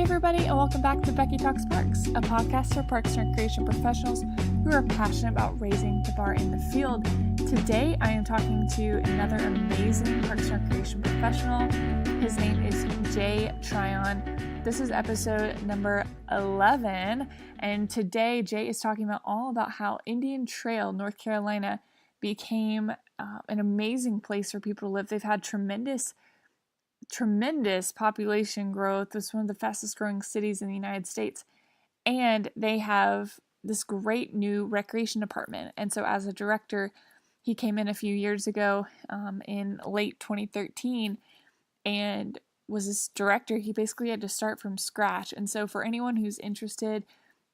everybody, and welcome back to Becky Talks Parks, a podcast for parks and recreation professionals who are passionate about raising the bar in the field. Today, I am talking to another amazing parks and recreation professional. His name is Jay Tryon. This is episode number 11, and today Jay is talking all about how Indian Trail, North Carolina, became an amazing place for people to live. They've had tremendous population growth. It's one of the fastest growing cities in the United States. And they have this great new recreation department. And so as a director, he came in a few years ago in late 2013 and was this director. He basically had to start from scratch. And so for anyone who's interested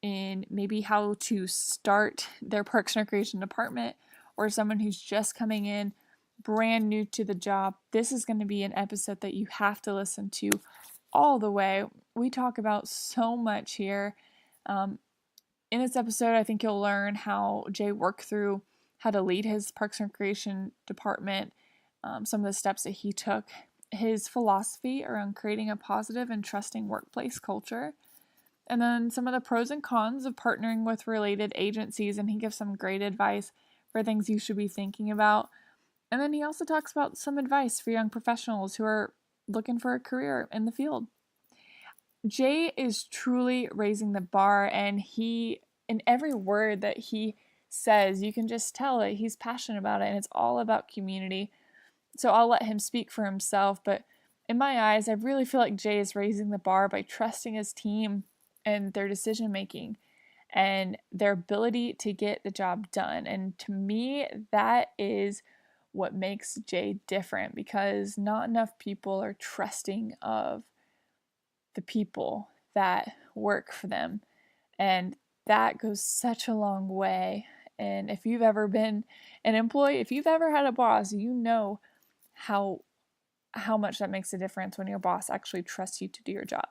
in maybe how to start their parks and recreation department, or someone who's just coming in brand new to the job, this is going to be an episode that you have to listen to all the way. We talk about so much here. In this episode, I think you'll learn how Jay worked through how to lead his Parks and Recreation department, some of the steps that he took, his philosophy around creating a positive and trusting workplace culture, and then some of the pros and cons of partnering with related agencies, and he gives some great advice for things you should be thinking about. And then he also talks about some advice for young professionals who are looking for a career in the field. Jay is truly raising the bar, and he, in every word that he says, you can just tell that he's passionate about it, and it's all about community. So I'll let him speak for himself, but in my eyes, I really feel like Jay is raising the bar by trusting his team and their decision making and their ability to get the job done. And to me, that is what makes Jay different, because not enough people are trusting of the people that work for them. And that goes such a long way. And if you've ever been an employee, if you've ever had a boss, you know how much that makes a difference when your boss actually trusts you to do your job.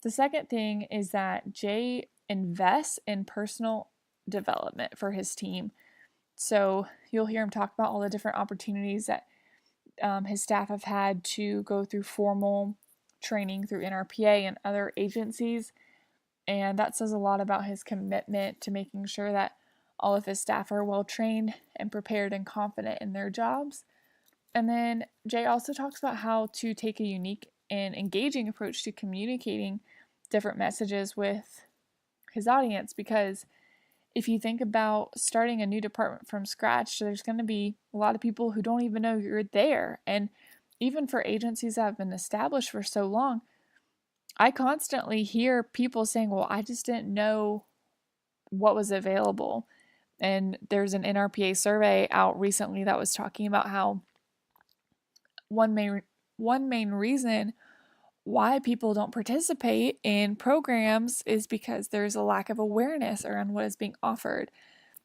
The second thing is that Jay invests in personal development for his team. So you'll hear him talk about all the different opportunities that his staff have had to go through formal training through NRPA and other agencies. And that says a lot about his commitment to making sure that all of his staff are well trained and prepared and confident in their jobs. And then Jay also talks about how to take a unique and engaging approach to communicating different messages with his audience, because if you think about starting a new department from scratch, there's going to be a lot of people who don't even know you're there. And even for agencies that have been established for so long, I constantly hear people saying, well, I just didn't know what was available. And there's an NRPA survey out recently that was talking about how one main reason why people don't participate in programs is because there's a lack of awareness around what is being offered.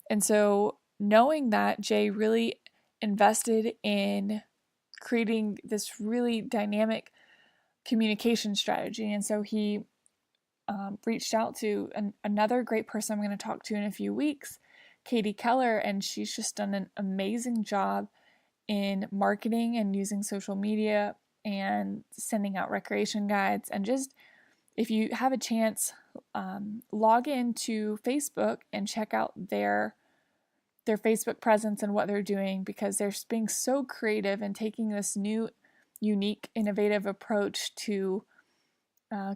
And so knowing that, Jay really invested in creating this really dynamic communication strategy. And so he reached out to another great person I'm going to talk to in a few weeks, Katie Keller, and she's just done an amazing job in marketing and using social media and sending out recreation guides. And just, if you have a chance, log into Facebook and check out their Facebook presence and what they're doing, because they're being so creative and taking this new, unique, innovative approach to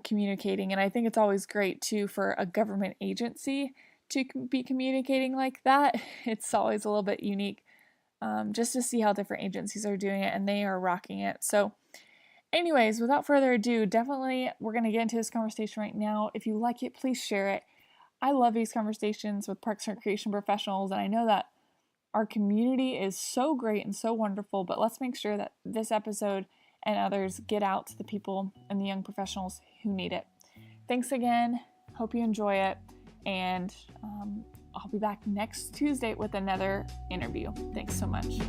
communicating. And I think it's always great too for a government agency to be communicating like that. It's always a little bit unique, just to see how different agencies are doing it, and they are rocking it. So anyways, without further ado, definitely we're going to get into this conversation right now. If you like it, please share it. I love these conversations with parks and recreation professionals, and I know that our community is so great and so wonderful, but let's make sure that this episode and others get out to the people and the young professionals who need it. Thanks again. Hope you enjoy it, and I'll be back next Tuesday with another interview. Thanks so much.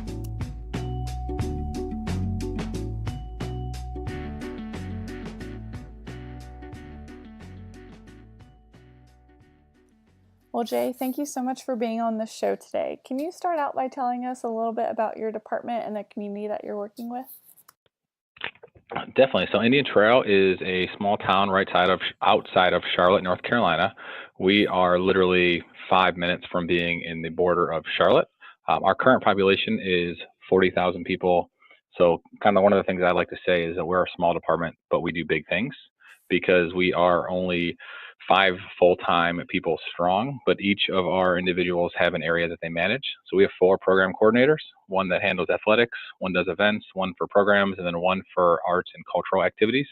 Well, Jay, thank you so much for being on the show today. Can you start out by telling us a little bit about your department and the community that you're working with? Definitely. So Indian Trail is a small town outside of Charlotte, North Carolina. We are literally 5 minutes from being in the border of Charlotte. Our current population is 40,000 people. So kind of one of the things I like to say is that we're a small department, but we do big things because we are only 5 full-time people strong, but each of our individuals have an area that they manage. So we have 4 program coordinators, one that handles athletics, one does events, one for programs, and then one for arts and cultural activities.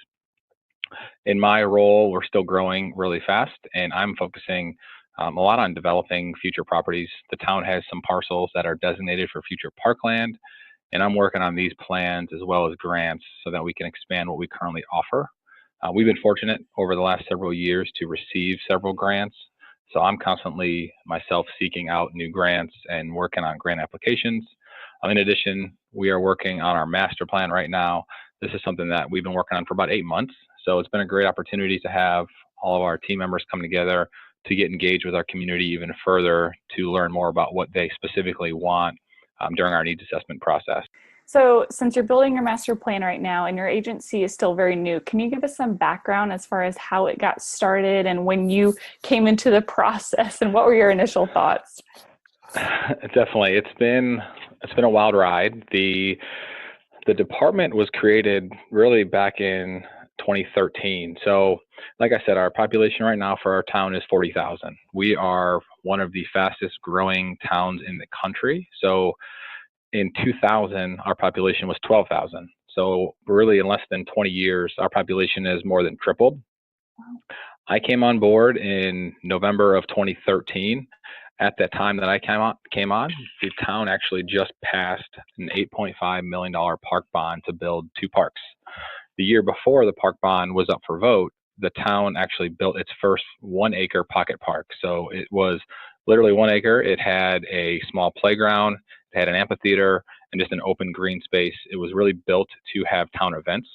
In my role, we're still growing really fast, and I'm focusing a lot on developing future properties. The town has some parcels that are designated for future parkland, and I'm working on these plans as well as grants so that we can expand what we currently offer. We've been fortunate over the last several years to receive several grants, so I'm constantly myself seeking out new grants and working on grant applications. In addition, we are working on our master plan right now. This is something that we've been working on for about 8 months, so it's been a great opportunity to have all of our team members come together to get engaged with our community even further, to learn more about what they specifically want during our needs assessment process. So, since you're building your master plan right now and your agency is still very new, can you give us some background as far as how it got started and when you came into the process and what were your initial thoughts? Definitely. It's been a wild ride. The department was created really back in 2013. So, like I said, our population right now for our town is 40,000. We are one of the fastest growing towns in the country. So, in 2000, our population was 12,000. So, really, in less than 20 years, our population has more than tripled. I came on board in November of 2013. At that time that I came on, the town actually just passed an $8.5 million park bond to build 2 parks. The year before the park bond was up for vote, the town actually built its first 1-acre pocket park. So it was literally 1 acre. It had a small playground, it had an amphitheater, and just an open green space. It was really built to have town events,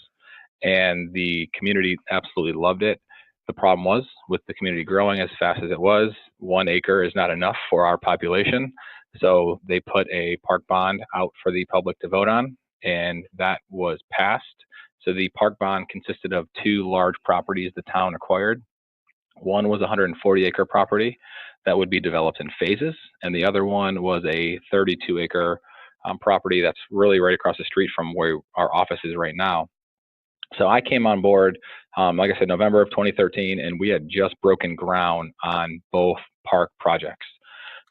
and the community absolutely loved it. The problem was, with the community growing as fast as it was, 1 acre is not enough for our population. So they put a park bond out for the public to vote on, and that was passed. So the park bond consisted of 2 large properties the town acquired. One was a 140-acre property that would be developed in phases, and the other one was a 32-acre property that's really right across the street from where our office is right now. So I came on board, like I said, November of 2013, and we had just broken ground on both park projects.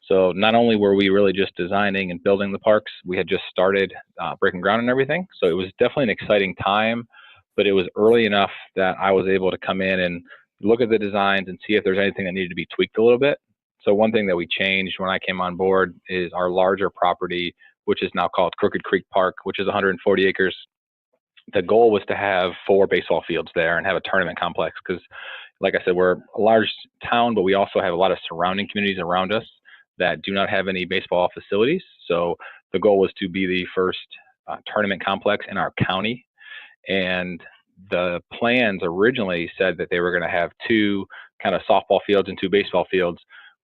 So not only were we really just designing and building the parks, we had just started breaking ground and everything. So it was definitely an exciting time, but it was early enough that I was able to come in and look at the designs and see if there's anything that needed to be tweaked a little bit. So one thing that we changed when I came on board is our larger property, which is now called Crooked Creek Park, which is 140 acres. The goal was to have 4 baseball fields there and have a tournament complex because, like I said, we're a large town, but we also have a lot of surrounding communities around us that do not have any baseball facilities. So the goal was to be the first tournament complex in our county. And the plans originally said that they were going to have 2 kind of softball fields and 2 baseball fields.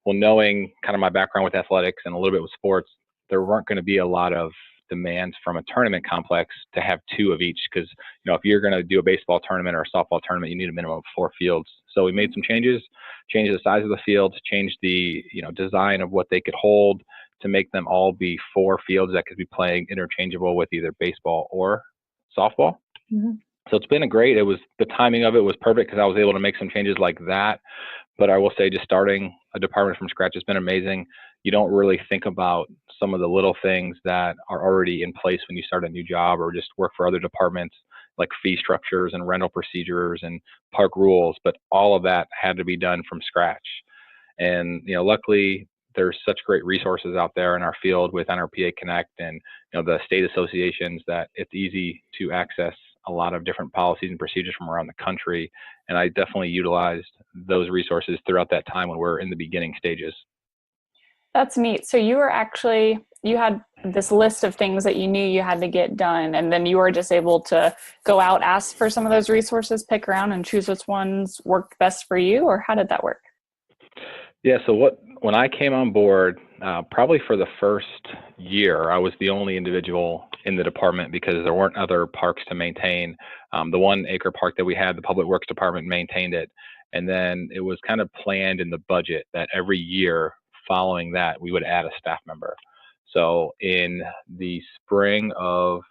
Well, knowing kind of my background with athletics and a little bit with sports, there weren't going to be a lot of demands from a tournament complex to have 2 of each, because if you're going to do a baseball tournament or a softball tournament, you need a minimum of 4 fields. So we made some changes, changed the size of the fields, changed the design of what they could hold to make them all be 4 fields that could be playing interchangeable with either baseball or softball. Mm-hmm. So it's been the timing of it was perfect because I was able to make some changes like that. But I will say, just starting a department from scratch has been amazing. You don't really think about some of the little things that are already in place when you start a new job or just work for other departments, like fee structures and rental procedures and park rules. But all of that had to be done from scratch. And luckily, there's such great resources out there in our field with NRPA Connect and the state associations that it's easy to access a lot of different policies and procedures from around the country. And I definitely utilized those resources throughout that time when we're in the beginning stages. That's neat. So you had this list of things that you knew you had to get done, and then you were just able to go out, ask for some of those resources, pick around and choose which ones worked best for you, or how did that work? Yeah, so when I came on board, probably for the first year, I was the only individual in the department because there weren't other parks to maintain. The 1 acre park that we had, the Public Works Department maintained it. And then it was kind of planned in the budget that every year following that, we would add a staff member. So in the spring of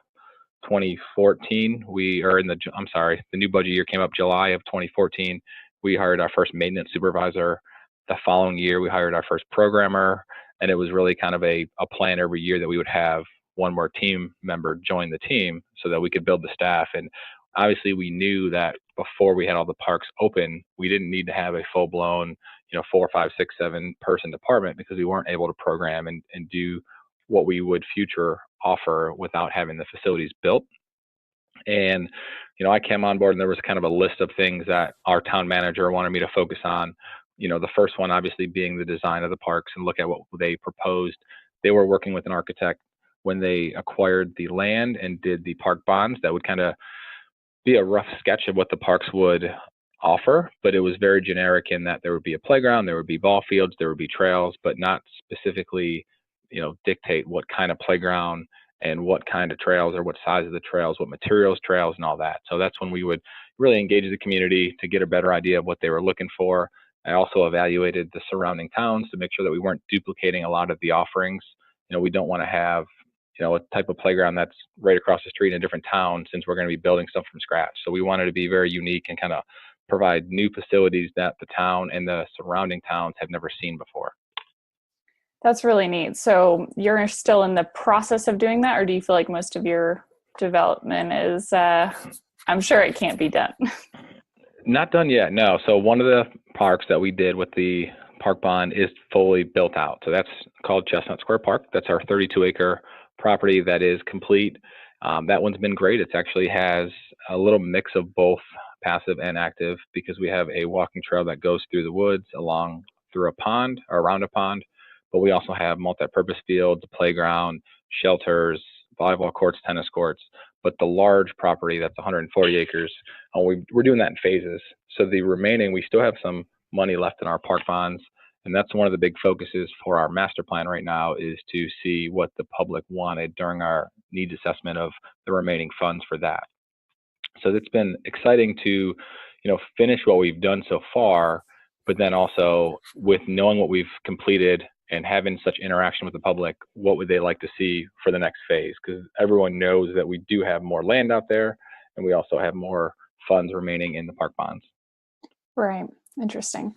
2014, the new budget year came up July of 2014. We hired our first maintenance supervisor. The following year, we hired our first programmer, and it was really kind of a plan every year that we would have one more team member join the team so that we could build the staff. And obviously, we knew that before we had all the parks open, we didn't need to have a full-blown, 4, 5, 6, 7 person department because we weren't able to program and do what we would future offer without having the facilities built. And, I came on board and there was kind of a list of things that our town manager wanted me to focus on. The first one obviously being the design of the parks and look at what they proposed. They were working with an architect when they acquired the land and did the park bonds. That would kind of be a rough sketch of what the parks would offer, but it was very generic in that there would be a playground, there would be ball fields, there would be trails, but not specifically, dictate what kind of playground and what kind of trails or what size of the trails, what materials trails and all that. So that's when we would really engage the community to get a better idea of what they were looking for. I also evaluated the surrounding towns to make sure that we weren't duplicating a lot of the offerings. We don't want to have, a type of playground that's right across the street in a different town since we're going to be building stuff from scratch. So we wanted to be very unique and kind of provide new facilities that the town and the surrounding towns have never seen before. That's really neat. So you're still in the process of doing that, or do you feel like most of your development is, I'm sure it can't be done? Not done yet, no. So one of the parks that we did with the park bond is fully built out. So that's called Chestnut Square Park. That's our 32-acre property that is complete. That one's been great. It actually has a little mix of both passive and active because we have a walking trail that goes through the woods through a pond or around a pond. But we also have multi-purpose fields, a playground, shelters, volleyball courts, tennis courts. But the large property, that's 140 acres, we're doing that in phases. So the remaining, we still have some money left in our park bonds. And that's one of the big focuses for our master plan right now is to see what the public wanted during our needs assessment of the remaining funds for that. So it's been exciting to, finish what we've done so far, but then also with knowing what we've completed and having such interaction with the public, what would they like to see for the next phase? Because everyone knows that we do have more land out there, and we also have more funds remaining in the park bonds. Right. Interesting.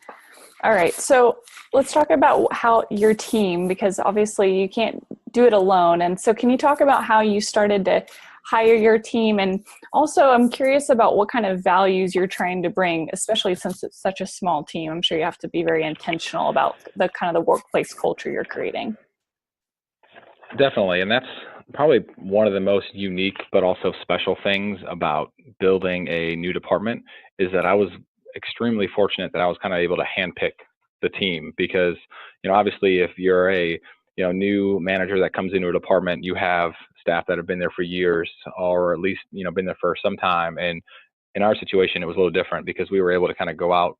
All right. So let's talk about how your team, because obviously you can't do it alone. And so can you talk about how you started to hire your team? And also I'm curious about what kind of values you're trying to bring, especially since it's such a small team. I'm sure you have to be very intentional about the kind of the workplace culture you're creating. Definitely. And that's probably one of the most unique, but also special things about building a new department is that I was extremely fortunate that I was kind of able to handpick the team because, obviously if you're a, new manager that comes into a department, you have staff that have been there for years or at least, been there for some time. And in our situation, it was a little different because we were able to kind of go out,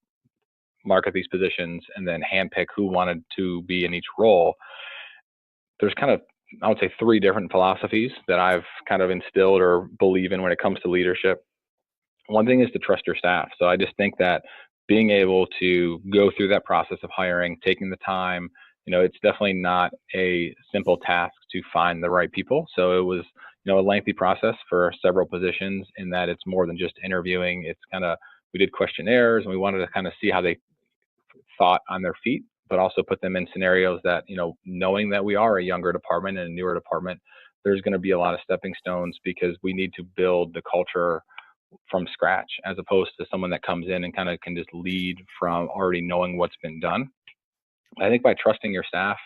market these positions, and then handpick who wanted to be in each role. There's kind of, I would say, 3 different philosophies that I've kind of instilled or believe in when it comes to leadership. One thing is to trust your staff. So I just think that being able to go through that process of hiring, taking the time, it's definitely not a simple task to find the right people. So it was, a lengthy process for several positions in that it's more than just interviewing. It's kind of, we did questionnaires and we wanted to kind of see how they thought on their feet, but also put them in scenarios that, knowing that we are a younger department and a newer department, there's going to be a lot of stepping stones because we need to build the culture from scratch as opposed to someone that comes in and kind of can just lead from already knowing what's been done. I think by trusting your staff,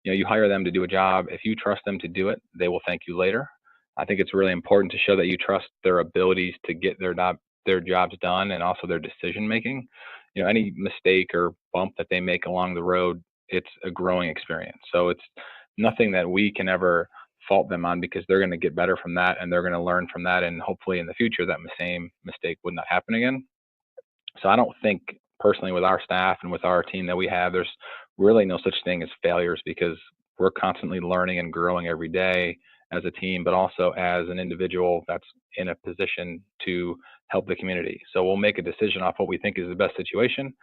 you hire them to do a job. If you trust them to do it, they will thank you later. I think it's really important to show that you trust their abilities to get their jobs done and also their decision making. Any mistake or bump that they make along the road, it's a growing experience. So it's nothing that we can ever fault them on because they're going to get better from that and they're going to learn from that. And hopefully in the future, that same mistake would not happen again. So I don't think personally with our staff and with our team that we have, there's really no such thing as failures because we're constantly learning and growing every day. as a team, but also as an individual that's in a position to help the community. So we'll make a decision off what we think is the best situation.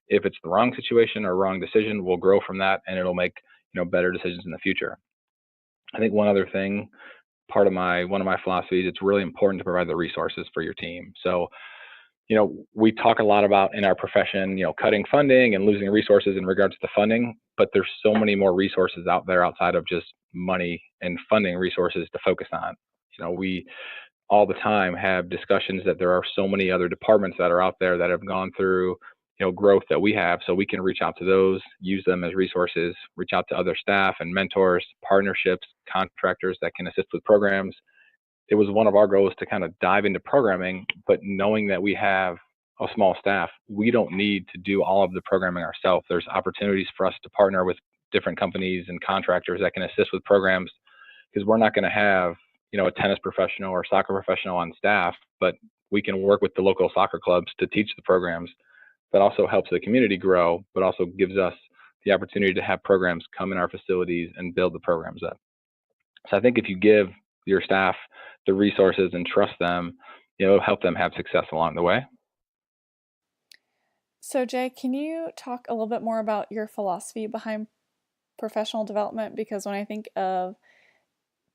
If it's the wrong situation or wrong decision, we'll grow from that, and it'll make better decisions in the future. I think one other thing, one of my philosophies, it's really important to provide the resources for your team. So we talk a lot about in our profession, cutting funding and losing resources in regards to funding, but there's so many more resources out there outside of just money and funding resources to focus on. We all the time have discussions that there are so many other departments that are out there that have gone through, growth that we have, so we can reach out to those, use them as resources, reach out to other staff and mentors, partnerships, contractors that can assist with programs. It was one of our goals to kind of dive into programming, but knowing that we have a small staff, we don't need to do all of the programming ourselves. There's opportunities for us to partner with different companies and contractors that can assist with programs, because we're not going to have, a tennis professional or soccer professional on staff, but we can work with the local soccer clubs to teach the programs. That also helps the community grow, but also gives us the opportunity to have programs come in our facilities and build the programs up. So I think if you give your staff the resources and trust them, it'll help them have success along the way. So Jay, can you talk a little bit more about your philosophy behind professional development? Because when I think of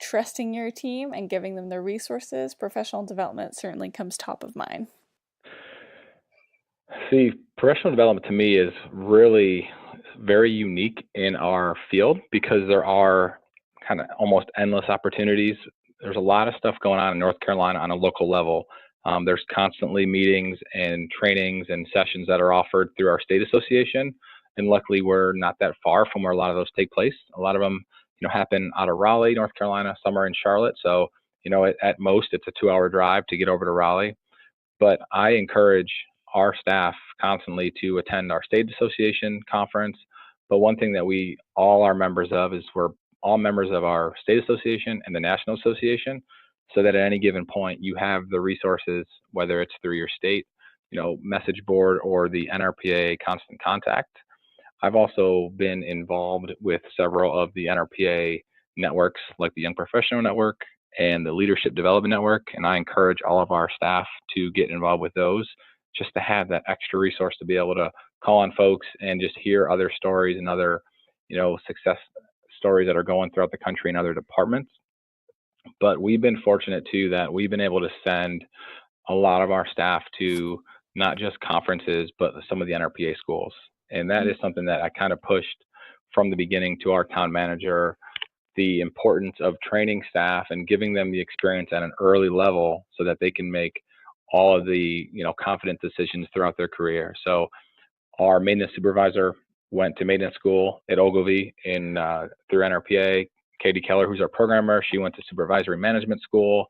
trusting your team and giving them the resources, professional development certainly comes top of mind. See, professional development to me is really very unique in our field because there are kind of almost endless opportunities. There's a lot of stuff going on in North Carolina on a local level. There's constantly meetings and trainings and sessions that are offered through our state association. And luckily, we're not that far from where a lot of those take place. A lot of them, happen out of Raleigh, North Carolina, some are in Charlotte. So, at most, it's a 2-hour drive to get over to Raleigh. But I encourage our staff constantly to attend our state association conference. But one thing that we all are members of is we're all members of our state association and the national association, so that at any given point you have the resources, whether it's through your state, message board or the NRPA constant contact. I've also been involved with several of the NRPA networks, like the Young Professional Network and the Leadership Development Network, and I encourage all of our staff to get involved with those, just to have that extra resource to be able to call on folks and just hear other stories and other, success stories that are going throughout the country in other departments. But we've been fortunate too that we've been able to send a lot of our staff to not just conferences, but some of the NRPA schools. And that is something that I kind of pushed from the beginning to our town manager, the importance of training staff and giving them the experience at an early level so that they can make all of the, confident decisions throughout their career. So our maintenance supervisor went to maintenance school at Ogilvy through NRPA. Katie Keller, who's our programmer, she went to supervisory management school.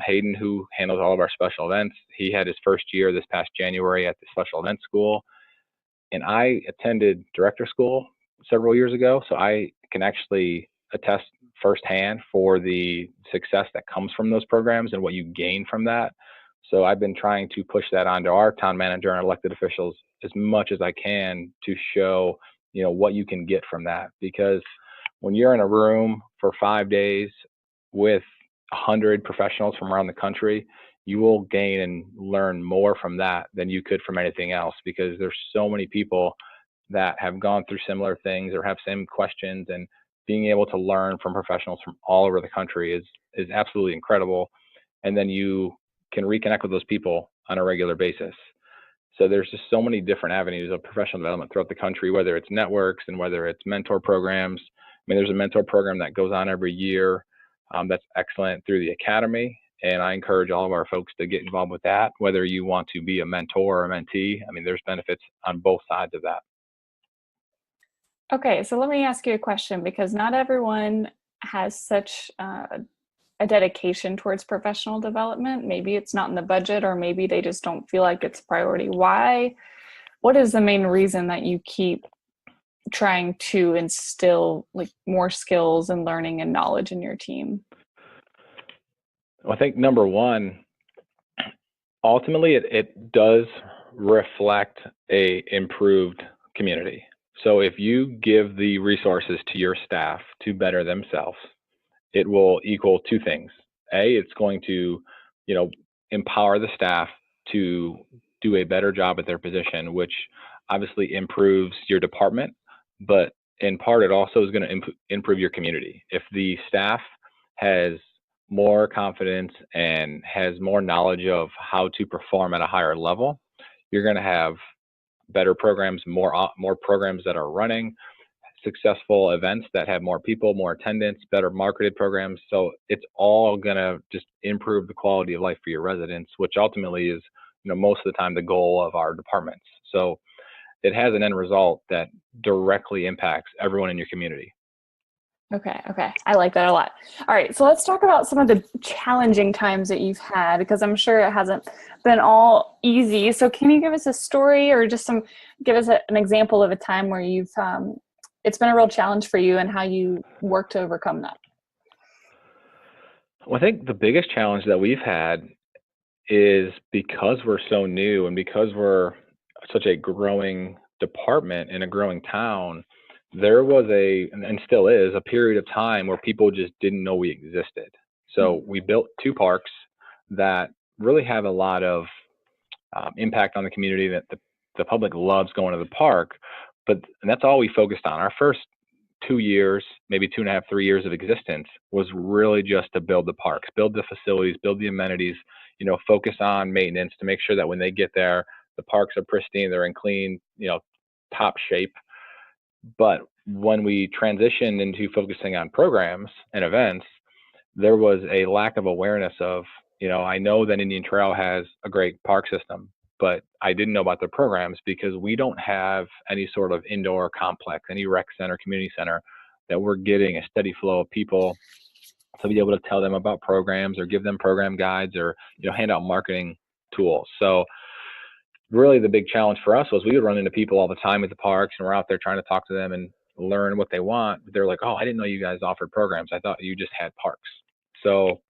Hayden, who handles all of our special events, he had his first year this past January at the special events school. And I attended director school several years ago, so I can actually attest firsthand for the success that comes from those programs and what you gain from that. So I've been trying to push that onto our town manager and elected officials as much as I can to show, what you can get from that. Because when you're in a room for 5 days with 100 professionals from around the country, you will gain and learn more from that than you could from anything else, because there's so many people that have gone through similar things or have same questions, and being able to learn from professionals from all over the country is absolutely incredible. And then you can reconnect with those people on a regular basis. So there's just so many different avenues of professional development throughout the country, whether it's networks and whether it's mentor programs. I mean, there's a mentor program that goes on every year that's excellent through the academy. And I encourage all of our folks to get involved with that, whether you want to be a mentor or a mentee. I mean, there's benefits on both sides of that. Okay, so let me ask you a question, because not everyone has such a dedication towards professional development. Maybe it's not in the budget, or maybe they just don't feel like it's a priority. What is the main reason that you keep trying to instill more skills and learning and knowledge in your team? Well, I think number one, ultimately it does reflect a improved community. So if you give the resources to your staff to better themselves, it will equal two things. A, it's going to, empower the staff to do a better job at their position, which obviously improves your department, but in part, it also is going to improve your community. If the staff has more confidence and has more knowledge of how to perform at a higher level, you're going to have better programs, more programs that are running, successful events that have more people, more attendance, better marketed programs. So it's all going to just improve the quality of life for your residents, which ultimately is, most of the time the goal of our departments. So it has an end result that directly impacts everyone in your community. Okay. I like that a lot. All right. So let's talk about some of the challenging times that you've had, because I'm sure it hasn't been all easy. So can you give us a story or just give us an example of a time where it's been a real challenge for you and how you work to overcome that? Well, I think the biggest challenge that we've had is because we're so new and because we're such a growing department in a growing town, there was and still is, a period of time where people just didn't know we existed. So we built two parks that really have a lot of impact on the community, that the public loves going to the park, and that's all we focused on. Our first 2 years, maybe 2.5, 3 years of existence was really just to build the parks, build the facilities, build the amenities, focus on maintenance to make sure that when they get there, the parks are pristine, they're in clean, top shape. But when we transitioned into focusing on programs and events, there was a lack of awareness of, I know that Indian Trail has a great park system, but I didn't know about their programs because we don't have any sort of indoor complex, any rec center, community center that we're getting a steady flow of people to be able to tell them about programs or give them program guides or, hand out marketing tools. So really the big challenge for us was we would run into people all the time at the parks, and we're out there trying to talk to them and learn what they want. They're like, oh, I didn't know you guys offered programs. I thought you just had parks. So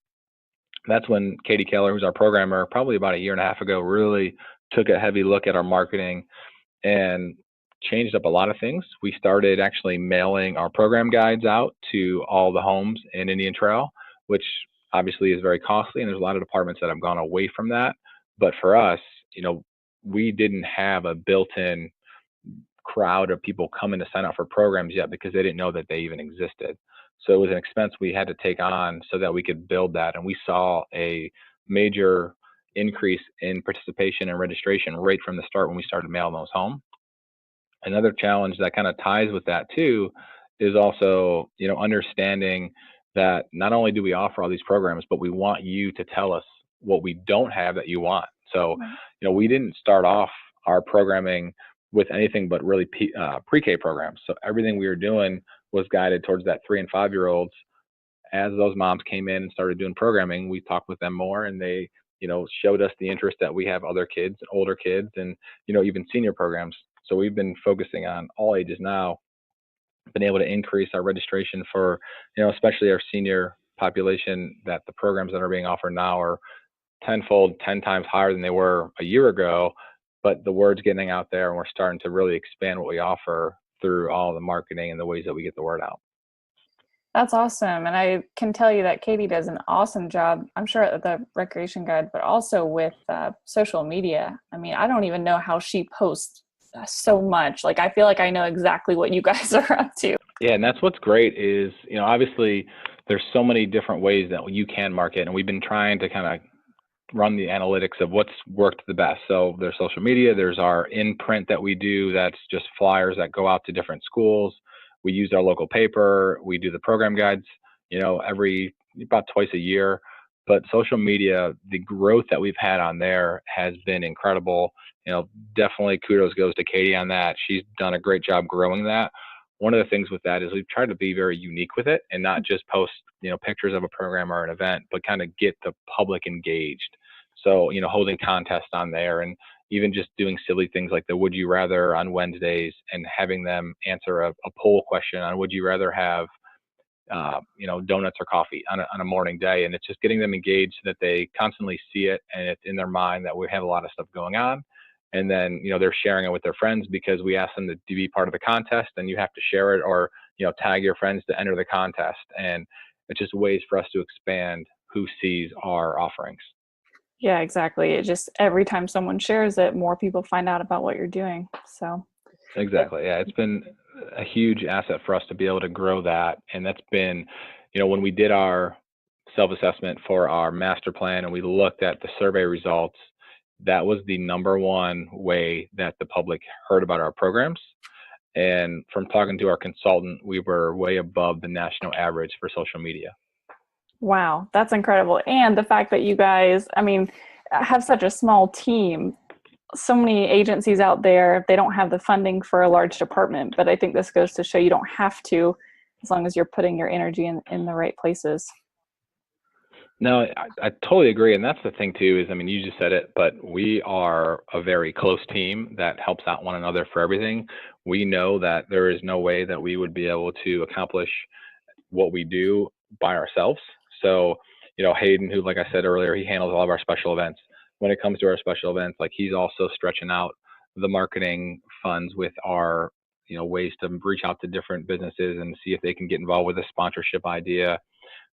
that's when Katie Keller, who's our programmer, probably about 1.5 years ago, really took a heavy look at our marketing and changed up a lot of things. We started actually mailing our program guides out to all the homes in Indian Trail, which obviously is very costly, and there's a lot of departments that have gone away from that. But for us, we didn't have a built-in crowd of people coming to sign up for programs yet because they didn't know that they even existed. So it was an expense we had to take on so that we could build that. And we saw a major increase in participation and registration right from the start when we started mailing those home. Another challenge that kind of ties with that too is also, understanding that not only do we offer all these programs, but we want you to tell us what we don't have that you want. So, we didn't start off our programming with anything but really pre-K programs. So everything we were doing was guided towards that 3 and 5 year olds. As those moms came in and started doing programming, we talked with them more, and they, showed us the interest that we have other kids, older kids, and, even senior programs. So we've been focusing on all ages now, been able to increase our registration for, especially our senior population, that the programs that are being offered now are 10 times higher than they were a year ago. But the word's getting out there, and we're starting to really expand what we offer through all the marketing and the ways that we get the word out. That's awesome. And I can tell you that Katie does an awesome job, I'm sure, at the Recreation Guide, but also with social media. I mean, I don't even know how she posts so much. Like, I feel like I know exactly what you guys are up to. Yeah, and that's what's great is, obviously there's so many different ways that you can market, and we've been trying to kind of run the analytics of what's worked the best. So there's social media, there's our in-print that we do, that's just flyers that go out to different schools. We use our local paper, we do the program guides, every about twice a year. But social media, the growth that we've had on there has been incredible. Definitely kudos goes to Katie on that. She's done a great job growing that. One of the things with that is we've tried to be very unique with it and not just post, pictures of a program or an event, but kind of get the public engaged. So, holding contests on there, and even just doing silly things like the would you rather on Wednesdays, and having them answer a poll question on would you rather have, donuts or coffee on a morning day. And it's just getting them engaged so that they constantly see it and it's in their mind that we have a lot of stuff going on. And then, they're sharing it with their friends because we ask them to be part of the contest, and you have to share it or, tag your friends to enter the contest. And It's just ways for us to expand who sees our offerings. Yeah, exactly. It just every time someone shares it, more people find out about what you're doing. So Exactly. Yeah, it's been a huge asset for us to be able to grow that. And that's been, when we did our self-assessment for our master plan and we looked at the survey results, that was the number one way that the public heard about our programs. And from talking to our consultant, we were way above the national average for social media. wow, that's incredible. And the fact that you guys, I mean, have such a small team. So many agencies out there, they don't have the funding for a large department, but I think this goes to show you don't have to, as long as you're putting your energy in the right places. No, I totally agree. And that's the thing too, is, I mean, you just said it, but we are a very close team that helps out one another for everything. We know that there is no way that we would be able to accomplish what we do by ourselves. So, Hayden, who, like I said earlier, he handles all of our special events. When it comes to our special events, like, he's also stretching out the marketing funds with our, ways to reach out to different businesses and see if they can get involved with a sponsorship idea.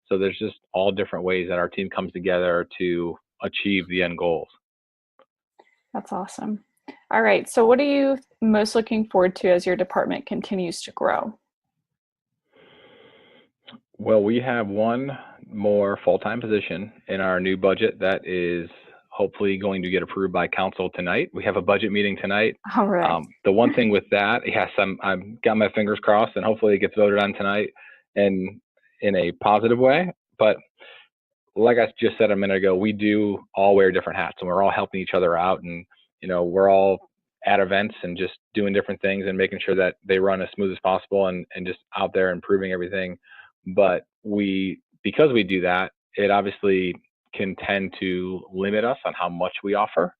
So there's just all different ways that our team comes together to achieve the end goals. That's awesome. All right. So what are you most looking forward to as your department continues to grow? Well, we have one more full-time position in our new budget that is hopefully going to get approved by council tonight. We have a budget meeting tonight. All right. The one thing with that, yes, I've got my fingers crossed, and hopefully it gets voted on tonight and in a positive way. But like I just said a minute ago, we do all wear different hats, and we're all helping each other out, and we're all at events and just doing different things and making sure that they run as smooth as possible and just out there improving everything. But because we do that, it obviously can tend to limit us on how much we offer.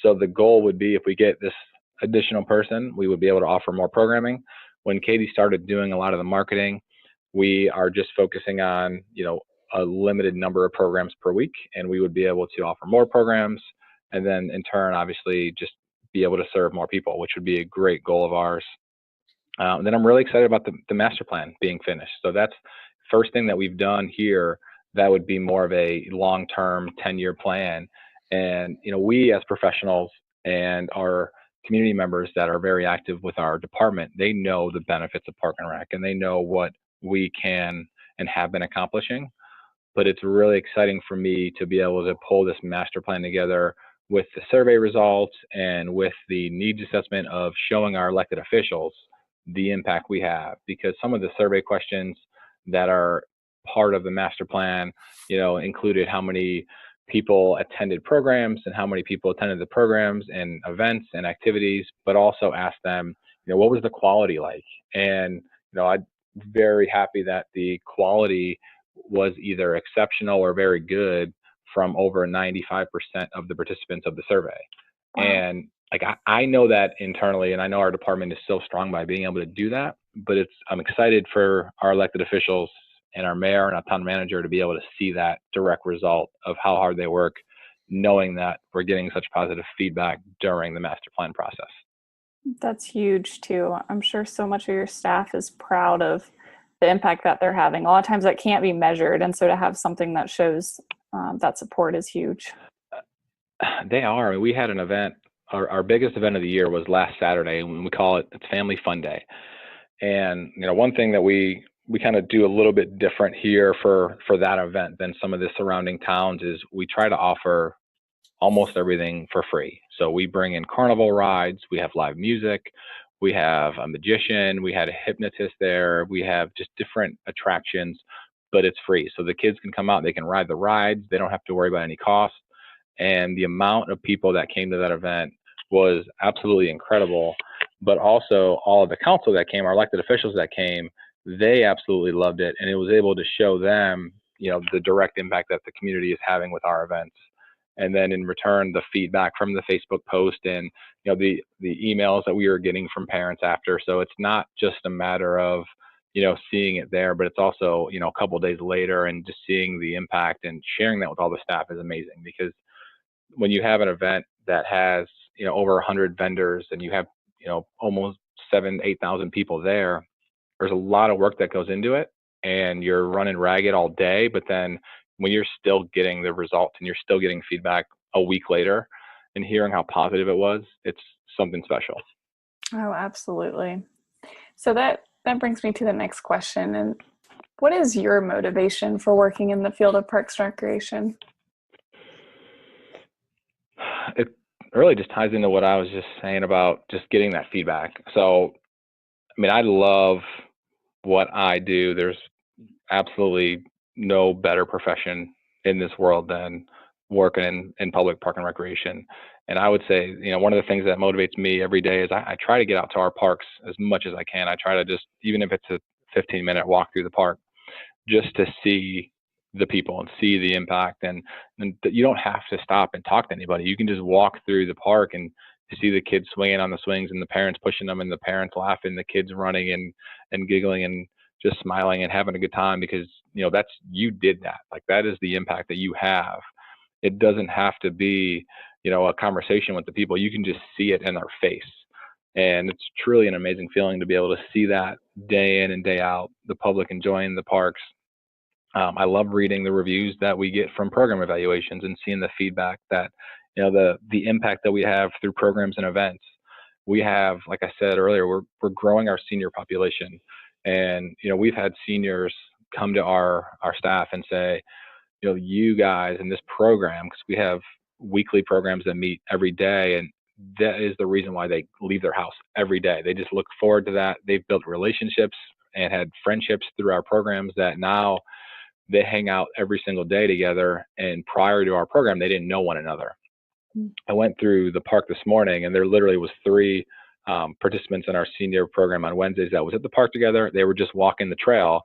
So the goal would be, if we get this additional person, we would be able to offer more programming. When Katie started doing a lot of the marketing, we are just focusing on, a limited number of programs per week, and we would be able to offer more programs, and then in turn, obviously, just be able to serve more people, which would be a great goal of ours. And then I'm really excited about the master plan being finished. So that's first thing that we've done here. That would be more of a long-term 10-year plan. And, we as professionals and our community members that are very active with our department, they know the benefits of Park and Rec, and they know what we can and have been accomplishing. But it's really exciting for me to be able to pull this master plan together with the survey results and with the needs assessment of showing our elected officials the impact we have. Because some of the survey questions that are part of the master plan, included how many people attended programs and how many people attended the programs and events and activities, but also ask them, what was the quality like? And, I'm very happy that the quality was either exceptional or very good from over 95% of the participants of the survey. Wow. And like, I know that internally, and I know our department is so strong by being able to do that, but I'm excited for our elected officials and our mayor and our town manager to be able to see that direct result of how hard they work, knowing that we're getting such positive feedback during the master plan process. That's huge too. I'm sure so much of your staff is proud of the impact that they're having. A lot of times that can't be measured, and so to have something that shows that support is huge. They are. I mean, we had an event. Our biggest event of the year was last Saturday, and we call it's Family Fun Day. And one thing that we kind of do a little bit different here for that event than some of the surrounding towns is we try to offer almost everything for free. So we bring in carnival rides, we have live music, we have a magician, we had a hypnotist there, we have just different attractions, but it's free. So the kids can come out, they can ride the rides, they don't have to worry about any cost. And the amount of people that came to that event was absolutely incredible. But also all of the council that came, our elected officials that came, they absolutely loved it. And it was able to show them, the direct impact that the community is having with our events. And then in return, the feedback from the Facebook post and, the emails that we were getting from parents after. So it's not just a matter of, seeing it there, but it's also, a couple of days later and just seeing the impact and sharing that with all the staff is amazing. Because when you have an event that has, over 100 vendors and you have, almost 7,000 to 8,000 people there, there's a lot of work that goes into it. and you're running ragged all day, but then when you're still getting the results and you're still getting feedback a week later and hearing how positive it was, it's something special. Oh, absolutely. So that brings me to the next question. And what is your motivation for working in the field of Parks and Recreation? It really just ties into what I was just saying about just getting that feedback. So, I mean, I love what I do. There's absolutely no better profession in this world than working in public park and recreation. And I would say, one of the things that motivates me every day is I try to get out to our parks as much as I can. I try to just, even if it's a 15-minute walk through the park, just to see the people and see the impact. And you don't have to stop and talk to anybody. You can just walk through the park and see the kids swinging on the swings and the parents pushing them and the parents laughing, the kids running and giggling and just smiling and having a good time, because that's, you did that. Like, that is the impact that you have. It doesn't have to be a conversation with the people. You can just see it in their face, and it's truly an amazing feeling to be able to see that day in and day out, the public enjoying the parks. I love reading the reviews that we get from program evaluations and seeing the feedback that the impact that we have through programs and events. We have, like I said earlier, we're growing our senior population. And, we've had seniors come to our staff and say, you guys in this program, because we have weekly programs that meet every day, and that is the reason why they leave their house every day. They just look forward to that. They've built relationships and had friendships through our programs that now they hang out every single day together. And prior to our program, they didn't know one another. I went through the park this morning, and there literally was 3 participants in our senior program on Wednesdays that was at the park together. They were just walking the trail,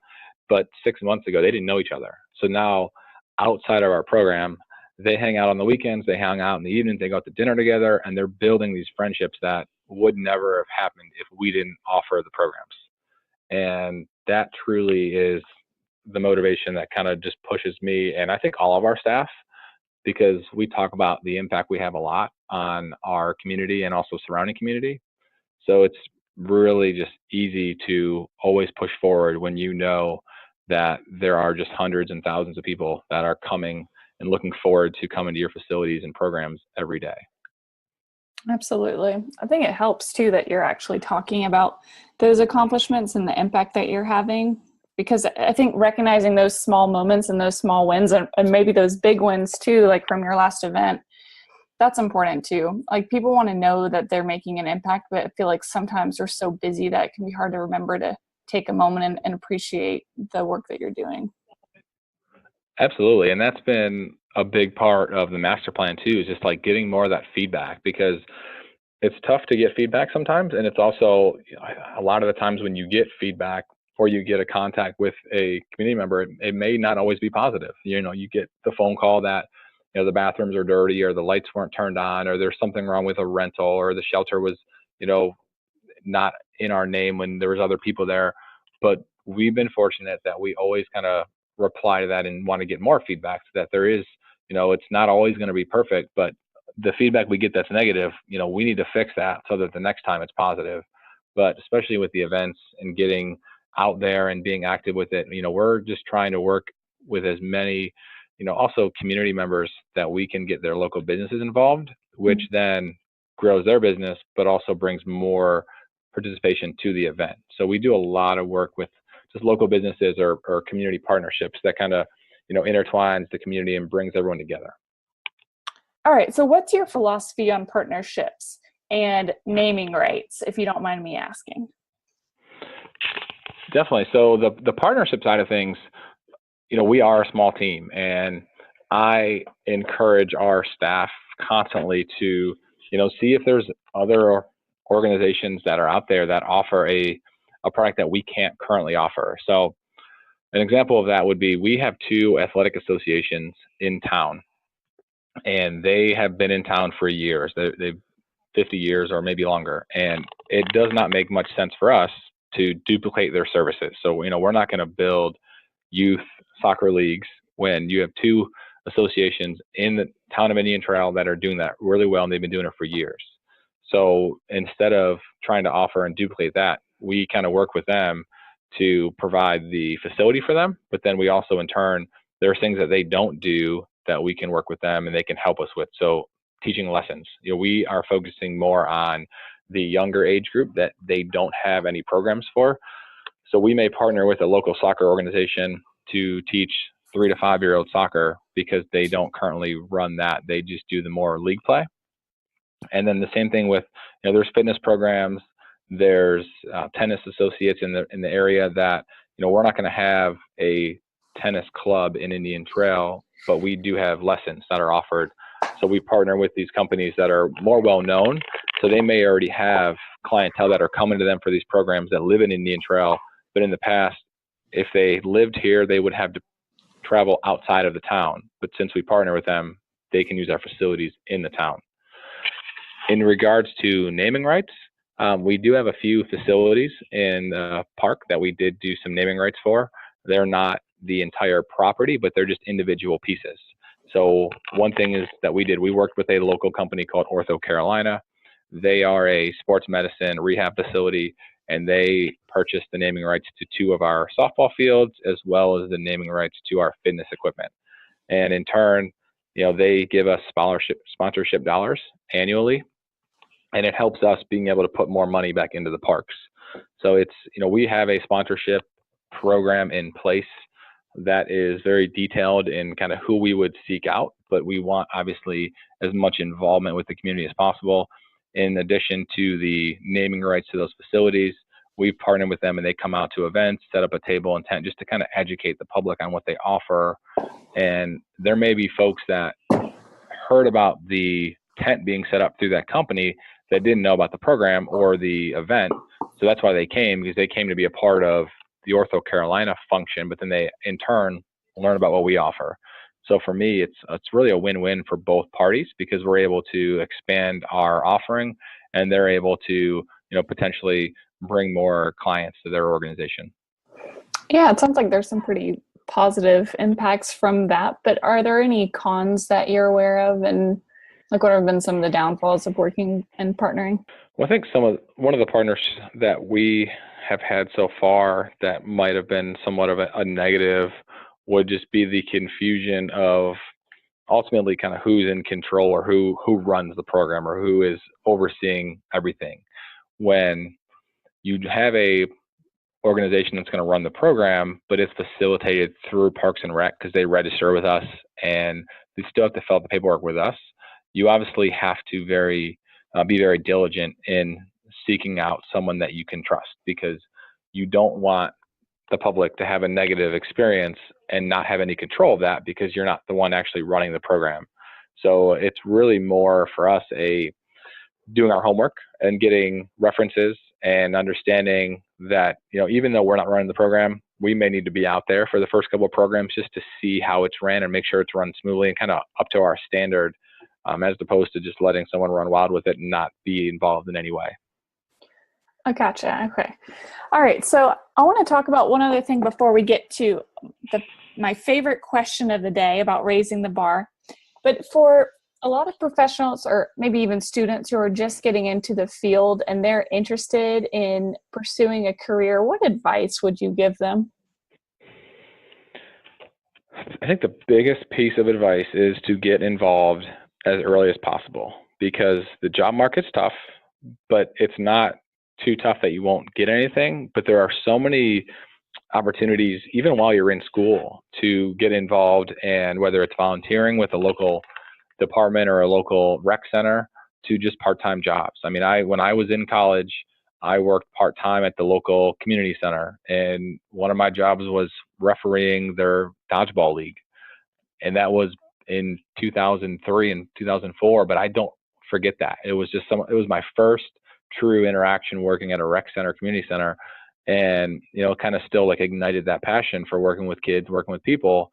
but 6 months ago, they didn't know each other. So now, outside of our program, they hang out on the weekends, they hang out in the evenings, they go out to dinner together, and they're building these friendships that would never have happened if we didn't offer the programs. And that truly is the motivation that kind of just pushes me, and I think all of our staff, because we talk about the impact we have a lot on our community and also surrounding community. So it's really just easy to always push forward when you know that there are just hundreds and thousands of people that are coming and looking forward to coming to your facilities and programs every day. Absolutely. I think it helps too that you're actually talking about those accomplishments and the impact that you're having, because I think recognizing those small moments and those small wins and maybe those big wins too, like from your last event, that's important too. Like, people want to know that they're making an impact, but I feel like sometimes we're so busy that it can be hard to remember to take a moment and appreciate the work that you're doing. Absolutely. And that's been a big part of the master plan too, is just like getting more of that feedback, because it's tough to get feedback sometimes. And it's also, a lot of the times when you get feedback or you get a contact with a community member, it may not always be positive. You get the phone call that, the bathrooms are dirty, or the lights weren't turned on, or there's something wrong with a rental, or the shelter was, not in our name when there was other people there. But we've been fortunate that we always kind of reply to that and want to get more feedback, so that there is, it's not always going to be perfect, but the feedback we get that's negative, we need to fix that so that the next time it's positive. But especially with the events and getting out there and being active with it, we're just trying to work with as many, also community members that we can get their local businesses involved, which then grows their business, but also brings more participation to the event. So we do a lot of work with just local businesses or community partnerships that kind of, intertwines the community and brings everyone together. All right. So what's your philosophy on partnerships and naming rights, if you don't mind me asking? Definitely. So the partnership side of things, we are a small team, and I encourage our staff constantly to, see if there's other organizations that are out there that offer a product that we can't currently offer. So an example of that would be, we have 2 athletic associations in town, and they have been in town for years. They've 50 years or maybe longer, and it does not make much sense for us to duplicate their services. So, we're not going to build youth soccer leagues when you have 2 associations in the town of Indian Trail that are doing that really well, and they've been doing it for years. So instead of trying to offer and duplicate that, we kind of work with them to provide the facility for them, but then we also in turn, there are things that they don't do that we can work with them and they can help us with. So teaching lessons, we are focusing more on the younger age group that they don't have any programs for. So we may partner with a local soccer organization to teach 3 to 5-year-old soccer because they don't currently run that. They just do the more league play. And then the same thing with, there's fitness programs, there's tennis associates in the area that, we're not going to have a tennis club in Indian Trail, but we do have lessons that are offered. So we partner with these companies that are more well known. So they may already have clientele that are coming to them for these programs that live in Indian Trail. But in the past, if they lived here, they would have to travel outside of the town. But since we partner with them, they can use our facilities in the town. In regards to naming rights, we do have a few facilities in the park that we did do some naming rights for. They're not the entire property, but they're just individual pieces. So one thing is that we worked with a local company called Ortho Carolina. They are a sports medicine rehab facility, and they purchased the naming rights to 2 of our softball fields, as well as the naming rights to our fitness equipment. And in turn, they give us sponsorship dollars annually, and it helps us being able to put more money back into the parks. So it's, we have a sponsorship program in place that is very detailed in kind of who we would seek out, but we want obviously as much involvement with the community as possible. In addition to the naming rights to those facilities, we partner with them and they come out to events, set up a table and tent just to kind of educate the public on what they offer. And there may be folks that heard about the tent being set up through that company that didn't know about the program or the event. So that's why they came, because they came to be a part of the Ortho Carolina function, but then they in turn learn about what we offer. So for me, it's really a win-win for both parties, because we're able to expand our offering and they're able to, potentially bring more clients to their organization. Yeah, it sounds like there's some pretty positive impacts from that, but are there any cons that you're aware of, and like what have been some of the downfalls of working and partnering? Well, I think one of the partners that we have had so far that might have been somewhat of a negative would just be the confusion of ultimately kind of who's in control or who runs the program or who is overseeing everything. When you have a organization that's going to run the program, but it's facilitated through Parks and Rec because they register with us and they still have to fill out the paperwork with us, you obviously have to be very diligent in seeking out someone that you can trust, because you don't want the public to have a negative experience and not have any control of that because you're not the one actually running the program. So it's really more for us doing our homework and getting references and understanding that, even though we're not running the program, we may need to be out there for the first couple of programs just to see how it's ran and make sure it's run smoothly and kind of up to our standard, as opposed to just letting someone run wild with it and not be involved in any way. I gotcha. Okay. All right. So I want to talk about one other thing before we get to my favorite question of the day about raising the bar. But for a lot of professionals, or maybe even students who are just getting into the field and they're interested in pursuing a career, what advice would you give them? I think the biggest piece of advice is to get involved as early as possible, because the job market's tough, but it's not too tough that you won't get anything. But there are so many opportunities, even while you're in school, to get involved, and whether it's volunteering with a local department or a local rec center to just part-time jobs. I mean, when I was in college, I worked part-time at the local community center, and one of my jobs was refereeing their dodgeball league. And that was in 2003 and 2004, but I don't forget that. It was my first true interaction working at a rec center, community center, and, kind of still like ignited that passion for working with kids, working with people.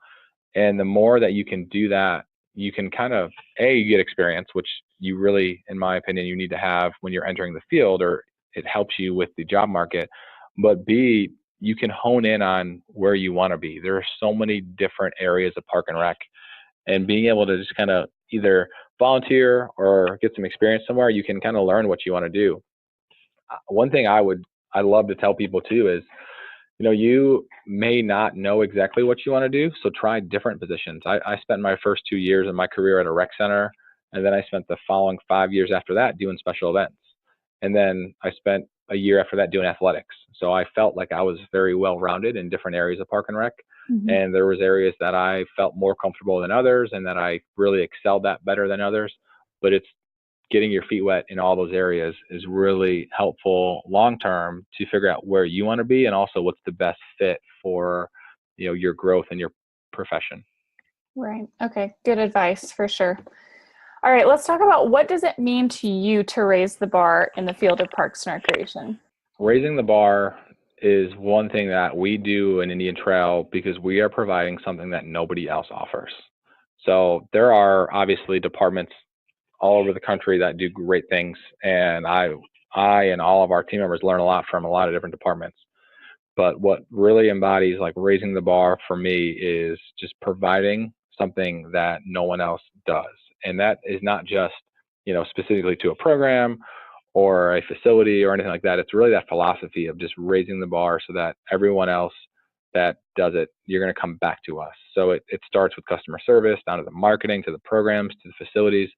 And the more that you can do that, you can kind of, you get experience, which you really, in my opinion, you need to have when you're entering the field, or it helps you with the job market. But B, you can hone in on where you want to be. There are so many different areas of Park and Rec, and being able to just kind of either volunteer or get some experience somewhere, you can kind of learn what you want to do. One thing I love to tell people too is, You may not know exactly what you want to do, so try different positions. I spent my first 2 years of my career at a rec center, and then I spent the following 5 years after that doing special events. And then I spent a year after that doing athletics. So I felt like I was very well rounded in different areas of park and rec. Mm-hmm. And there was areas that I felt more comfortable than others and that I really excelled at better than others. But it's getting your feet wet in all those areas is really helpful long term to figure out where you want to be and also what's the best fit for your growth and your profession. Right. Okay. Good advice for sure. All right, let's talk about what does it mean to you to raise the bar in the field of parks and recreation? Raising the bar is one thing that we do in Indian Trail because we are providing something that nobody else offers. So there are obviously departments all over the country that do great things, and I and all of our team members learn a lot from a lot of different departments. But what really embodies like raising the bar for me is just providing something that no one else does. And that is not just, specifically to a program or a facility or anything like that. It's really that philosophy of just raising the bar so that everyone else that does it, you're going to come back to us. So it starts with customer service, down to the marketing, to the programs, to the facilities.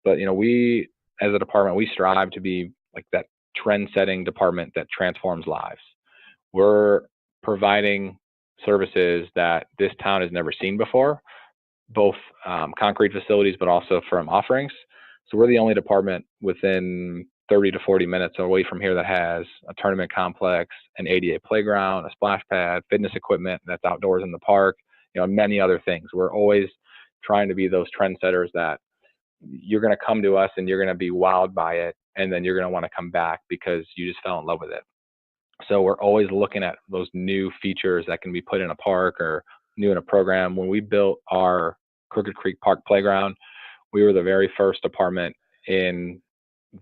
But, we as a department, we strive to be like that trend setting department that transforms lives. We're providing services that this town has never seen before, both concrete facilities, but also from offerings. So we're the only department within 30 to 40 minutes away from here that has a tournament complex, an ADA playground, a splash pad, fitness equipment that's outdoors in the park, many other things. We're always trying to be those trendsetters that you're going to come to us and you're going to be wowed by it. And then you're going to want to come back because you just fell in love with it. So we're always looking at those new features that can be put in a park or new in a program. When we built our Crooked Creek Park playground, we were the very first department in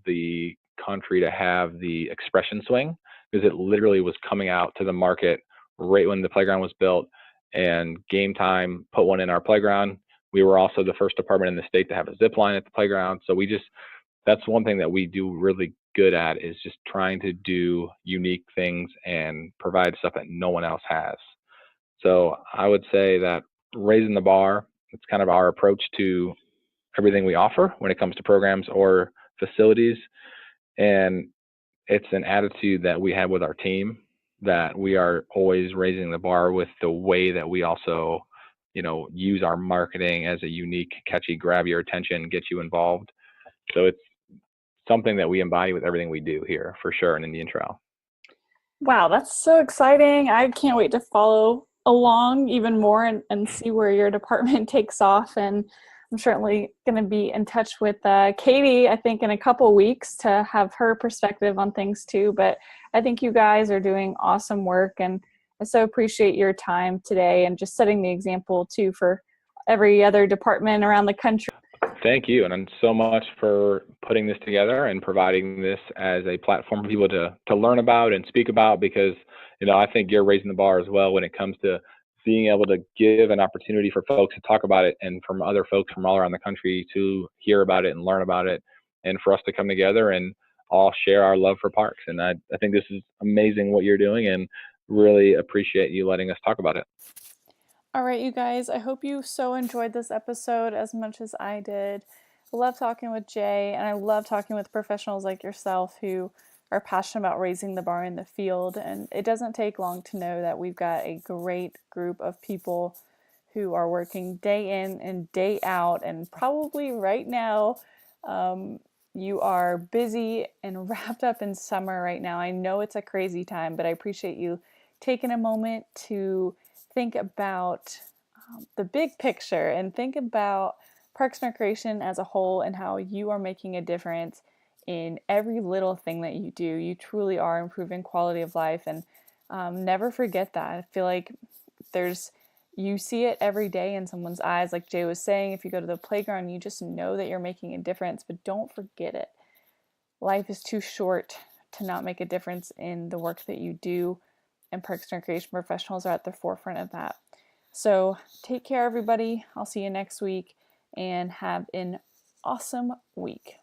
the country to have the expression swing because it literally was coming out to the market right when the playground was built, and game time put one in our playground. We were also the first department in the state to have a zip line at the playground. So that's one thing that we do really good at, is just trying to do unique things and provide stuff that no one else has. So I would say that raising the bar, it's kind of our approach to everything we offer when it comes to programs or facilities. And it's an attitude that we have with our team, that we are always raising the bar with the way that we also, use our marketing as a unique, catchy, grab your attention, get you involved. So it's something that we embody with everything we do here, for sure, in Indian Trail. Wow, that's so exciting. I can't wait to follow along even more and see where your department takes off. And I'm certainly going to be in touch with Katie, I think, in a couple weeks to have her perspective on things too. But I think you guys are doing awesome work, and I so appreciate your time today and just setting the example too for every other department around the country. Thank you, and so much for putting this together and providing this as a platform for people to learn about and speak about, because I think you're raising the bar as well when it comes to being able to give an opportunity for folks to talk about it, and from other folks from all around the country to hear about it and learn about it, and for us to come together and all share our love for parks. And I think this is amazing what you're doing, and really appreciate you letting us talk about it. All right, you guys, I hope you so enjoyed this episode as much as I did. I love talking with Jay, and I love talking with professionals like yourself who are passionate about raising the bar in the field. And it doesn't take long to know that we've got a great group of people who are working day in and day out. And probably right now, you are busy and wrapped up in summer right now. I know it's a crazy time, but I appreciate you taking a moment to think about the big picture and think about Parks and Recreation as a whole and how you are making a difference in every little thing that you do. You truly are improving quality of life, and never forget that. I feel like you see it every day in someone's eyes. Like Jay was saying, if you go to the playground, you just know that you're making a difference, but don't forget it. Life is too short to not make a difference in the work that you do, and Parks and Recreation professionals are at the forefront of that. So take care, everybody. I'll see you next week, and have an awesome week.